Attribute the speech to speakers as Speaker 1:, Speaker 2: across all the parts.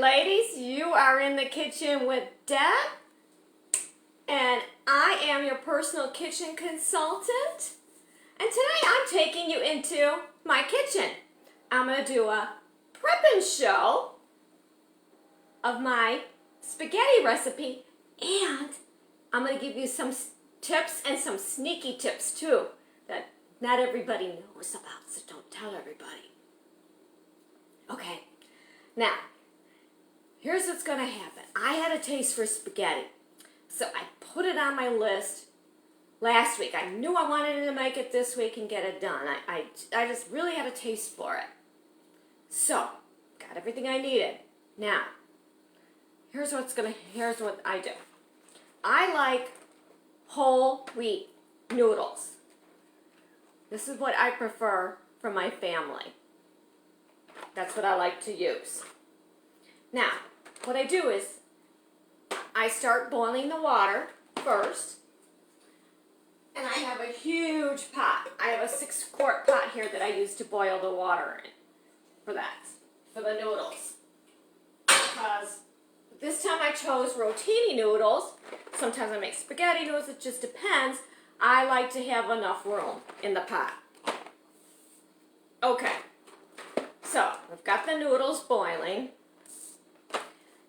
Speaker 1: ladies, you are in the kitchen with Deb, and I am your personal kitchen consultant. And tonight I'm taking you into my kitchen. I'm going to do a prepping show of my spaghetti recipe, and I'm going to give you some tips and some sneaky tips too that not everybody knows about, so don't tell everybody. Okay, now, here's what's going to happen. I had a taste for spaghetti, so I put it on my list last week. I knew I wanted to make it this week and get it done. I just really had a taste for it. So, got everything I needed. Now, here's what I do. I like whole wheat noodles. This is what I prefer for my family. That's what I like to use. Now, what I do is I start boiling the water first. And I have a huge pot. I have a 6-quart pot here that I use to boil the water in for the noodles. Because this time I chose rotini noodles. Sometimes I make spaghetti noodles. It just depends. I like to have enough room in the pot. Okay. So, I've got the noodles boiling.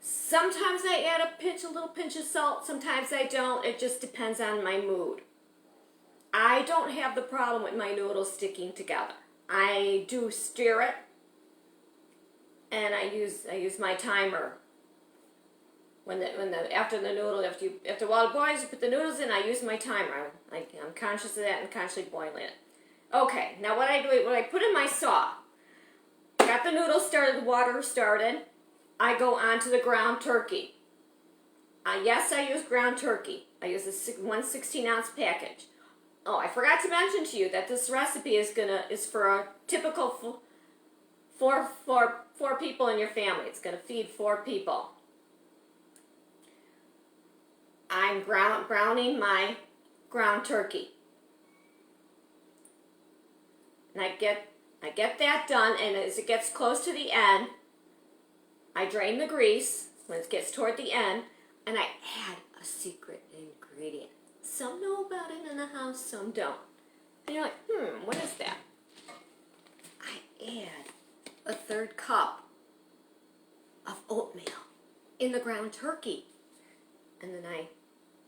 Speaker 1: Sometimes I add a little pinch of salt. Sometimes I don't. It just depends on my mood. I don't have the problem with my noodles sticking together. I do stir it, and I use my timer. After while it boils, you put the noodles in. I use my timer. I'm conscious of that and constantly boiling it. Okay, now what I put in my saute. Got the noodles started, the water started. I go on to the ground turkey. Yes, I use ground turkey. I use a 1 16-ounce package. Oh, I forgot to mention to you that this recipe is for a typical four people in your family. It's gonna feed 4 people. I'm browning my ground turkey, and I get that done. And as it gets close to the end, I drain the grease when it gets toward the end, and I add a secret ingredient. Some know about it in the house, some don't. And you're like, what is that? I add a 1/3 cup of oatmeal in the ground turkey. And then I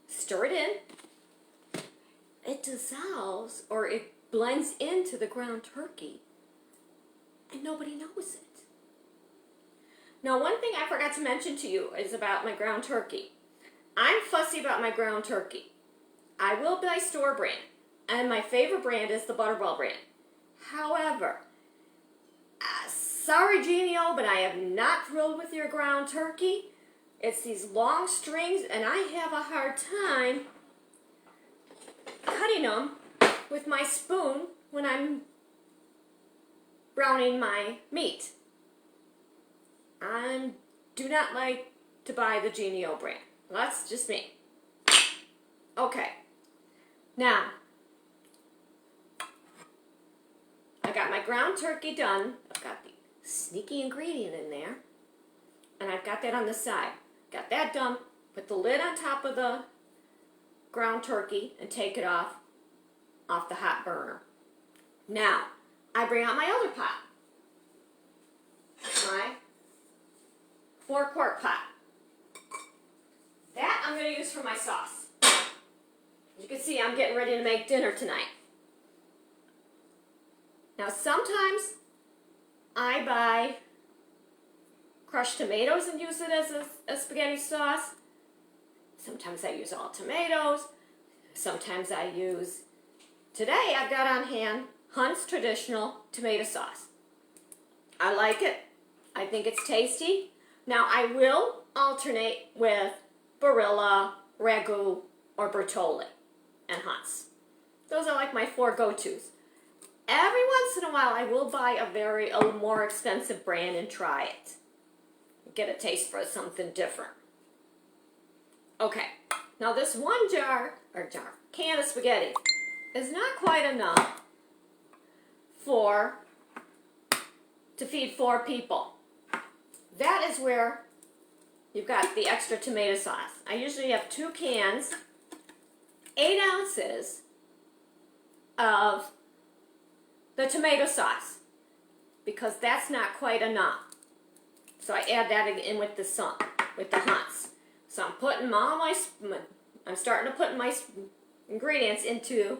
Speaker 1: stir it in. It dissolves, or it blends into the ground turkey, and nobody knows it. Now, one thing I forgot to mention to you is about my ground turkey. I'm fussy about my ground turkey. I will buy store brand, and my favorite brand is the Butterball brand. However, sorry Genio, but I am not thrilled with your ground turkey. It's these long strings, and I have a hard time cutting them with my spoon when I'm browning my meat. I do not like to buy the Genio brand. That's just me. Okay. Now, I got my ground turkey done. I've got the sneaky ingredient in there, and I've got that on the side. Got that done. Put the lid on top of the ground turkey and take it off the hot burner. Now, I bring out my other pot. My 4-quart pot. That I'm going to use for my sauce. As you can see, I'm getting ready to make dinner tonight. Now, sometimes I buy crushed tomatoes and use it as a spaghetti sauce. Sometimes I use all tomatoes. Sometimes I use, today I've got on hand Hunt's traditional tomato sauce. I like it. I think it's tasty. Now, I will alternate with Barilla, Ragu, or Bertolli and Hunt's. Those are like my 4 go-tos. Every once in a while, I will buy a more expensive brand and try it. Get a taste for something different. Okay, now this one can of spaghetti is not quite enough to feed 4 people. That is where you've got the extra tomato sauce. I usually have 2 cans, 8 ounces of the tomato sauce because that's not quite enough. So I add that in with the hunts. So I'm starting to put my ingredients into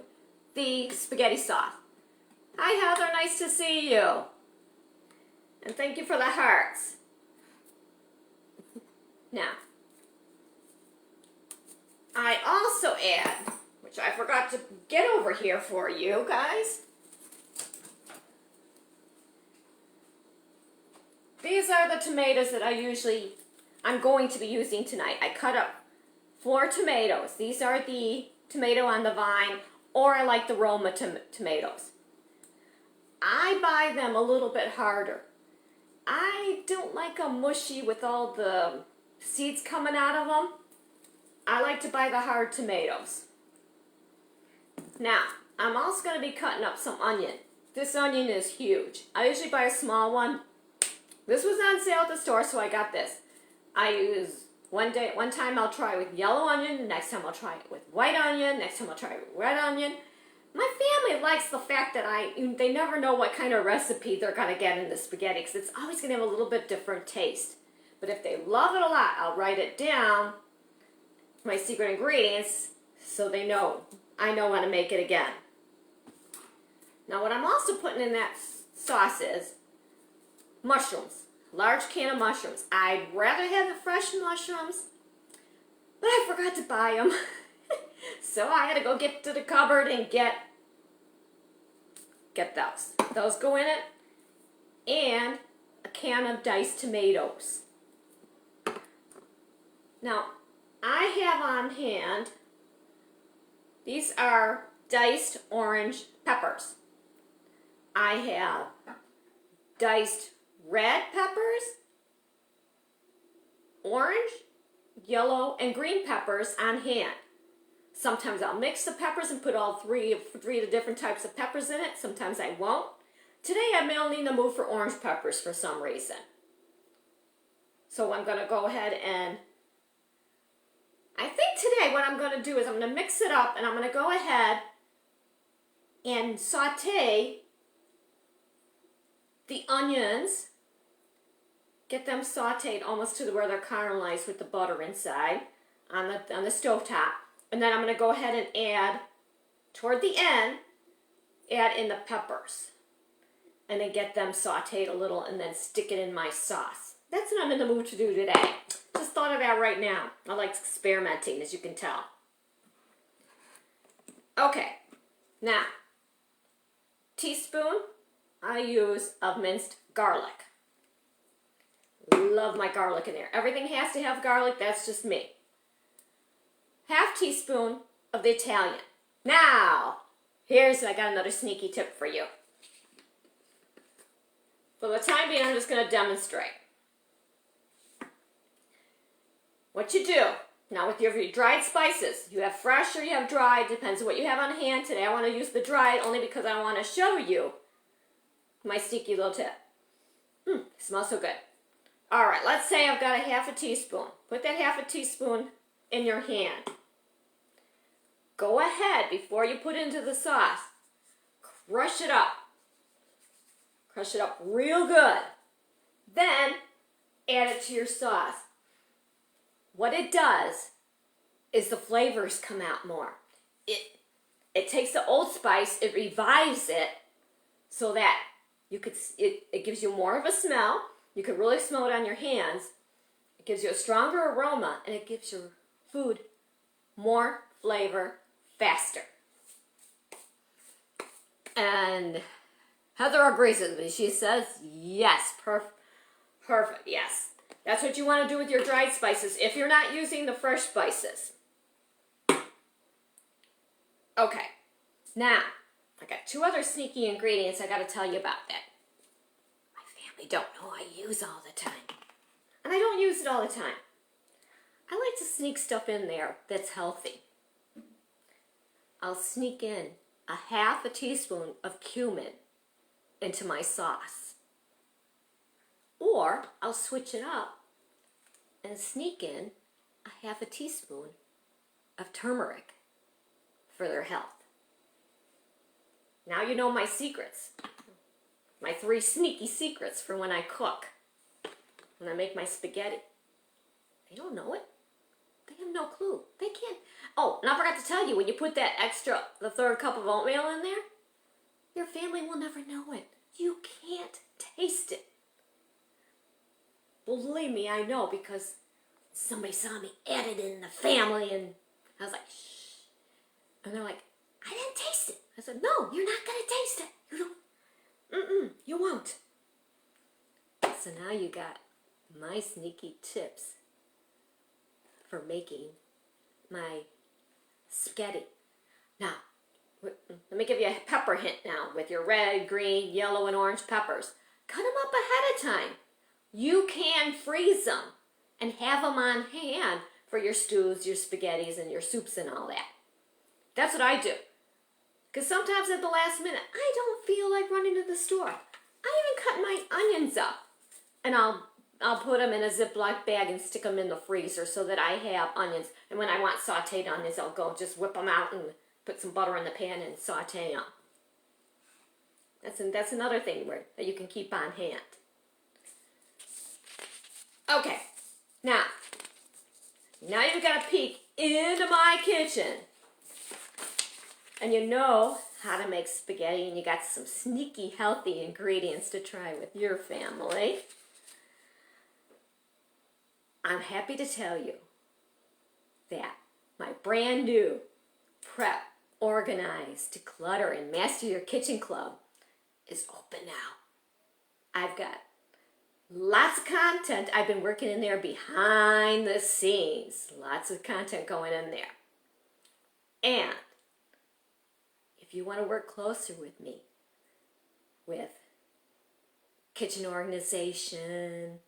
Speaker 1: the spaghetti sauce. Hi Heather, nice to see you. And thank you for the hearts. Now, I also add, which I forgot to get over here for you guys. These are the tomatoes that I'm going to be using tonight. I cut up 4 tomatoes. These are the tomato on the vine, or I like the Roma tomatoes. I buy them a little bit harder. I don't like them mushy with all the seeds coming out of them. I like to buy the hard tomatoes. Now, I'm also going to be cutting up some onion. This onion is huge. I usually buy a small one. This was on sale at the store, so I got this. I use one time I'll try with yellow onion, next time I'll try it with white onion, next time I'll try it with red onion. My family likes the fact that they never know what kind of recipe they're going to get in the spaghetti, because it's always going to have a little bit different taste. But if they love it a lot, I'll write it down, my secret ingredients, so they know. I know how to make it again. Now what I'm also putting in that sauce is mushrooms. Large can of mushrooms. I'd rather have the fresh mushrooms, but I forgot to buy them. So I had to go get to the cupboard and get those. Those go in it. And a can of diced tomatoes. Now, I have on hand, these are diced orange peppers. I have diced red peppers, orange, yellow, and green peppers on hand. Sometimes I'll mix the peppers and put all three of the different types of peppers in it. Sometimes I won't. Today I'm only in the mood for orange peppers for some reason. So I'm going to go ahead and I think today what I'm going to do is I'm going to mix it up and I'm going to go ahead and saute the onions. Get them sauteed almost to where they're caramelized with the butter inside on the stove top. And then I'm going to go ahead and add, toward the end, add in the peppers. And then get them sauteed a little and then stick it in my sauce. That's what I'm in the mood to do today. Just thought of that right now. I like experimenting, as you can tell. Okay, now, teaspoon I use of minced garlic. Love my garlic in there. Everything has to have garlic, that's just me. Half teaspoon of the Italian. Now, I got another sneaky tip for you. For the time being, I'm just going to demonstrate. What you do, now with your dried spices, you have fresh or you have dried, depends on what you have on hand. Today I want to use the dried only because I want to show you my sneaky little tip. Smells so good. Alright, let's say I've got a half a teaspoon. Put that half a teaspoon in your hand. Go ahead, before you put it into the sauce, crush it up. Crush it up real good. Then, add it to your sauce. What it does is the flavors come out more. It takes the old spice, it revives it, so that it gives you more of a smell. You can really smell it on your hands. It gives you a stronger aroma, and it gives your food more flavor faster. And Heather agrees with me. She says, yes, perfect, yes. That's what you want to do with your dried spices if you're not using the fresh spices. Okay, now, I got 2 other sneaky ingredients I got to tell you about that. My family don't know I use all the time. And I don't use it all the time. I like to sneak stuff in there that's healthy. I'll sneak in a half a teaspoon of cumin into my sauce. Or I'll switch it up and sneak in a half a teaspoon of turmeric for their health. Now you know my secrets. My 3 sneaky secrets for when I cook. When I make my spaghetti. They don't know it. They have no clue. They can't. Oh, and I forgot to tell you, when you put that extra, the 3rd cup of oatmeal in there, your family will never know it. You can't taste it. Believe me, I know, because somebody saw me add it in the family, and I was like, shh. And they're like, I didn't taste it. I said, no, you're not going to taste it. You don't. You won't. So now you got my sneaky tips for making my spaghetti. Now, let me give you a pepper hint now with your red, green, yellow, and orange peppers. Cut them up ahead of time. You can freeze them and have them on hand for your stews, your spaghettis, and your soups and all that. That's what I do. Because sometimes at the last minute, I don't feel like running to the store. I even cut my onions up, and I'll put them in a Ziploc bag and stick them in the freezer so that I have onions. And when I want sauteed onions, I'll go just whip them out and put some butter in the pan and saute them. That's another thing that you can keep on hand. Okay, now you've got a peek into my kitchen. And you know how to make spaghetti, and you got some sneaky healthy ingredients to try with your family. I'm happy to tell you that my brand new Prep, Organize, Declutter, and Master Your Kitchen Club is open now. I've got lots of content. I've been working in there behind the scenes. Lots of content going in there. And if you want to work closer with me with kitchen organization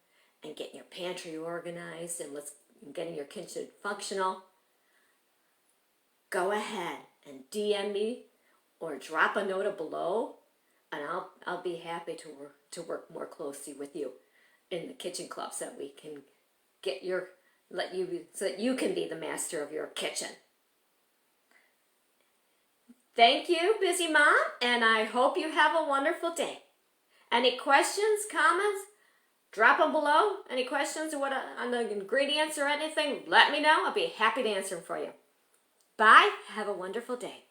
Speaker 1: and getting your pantry organized and getting your kitchen functional, go ahead and DM me or drop a note below, and I'll be happy to work more closely with you in the kitchen club so that we can so that you can be the master of your kitchen. Thank you, busy mom, and I hope you have a wonderful day. Any questions, comments? Drop them below. Any questions on the ingredients or anything? Let me know. I'll be happy to answer them for you. Bye. Have a wonderful day.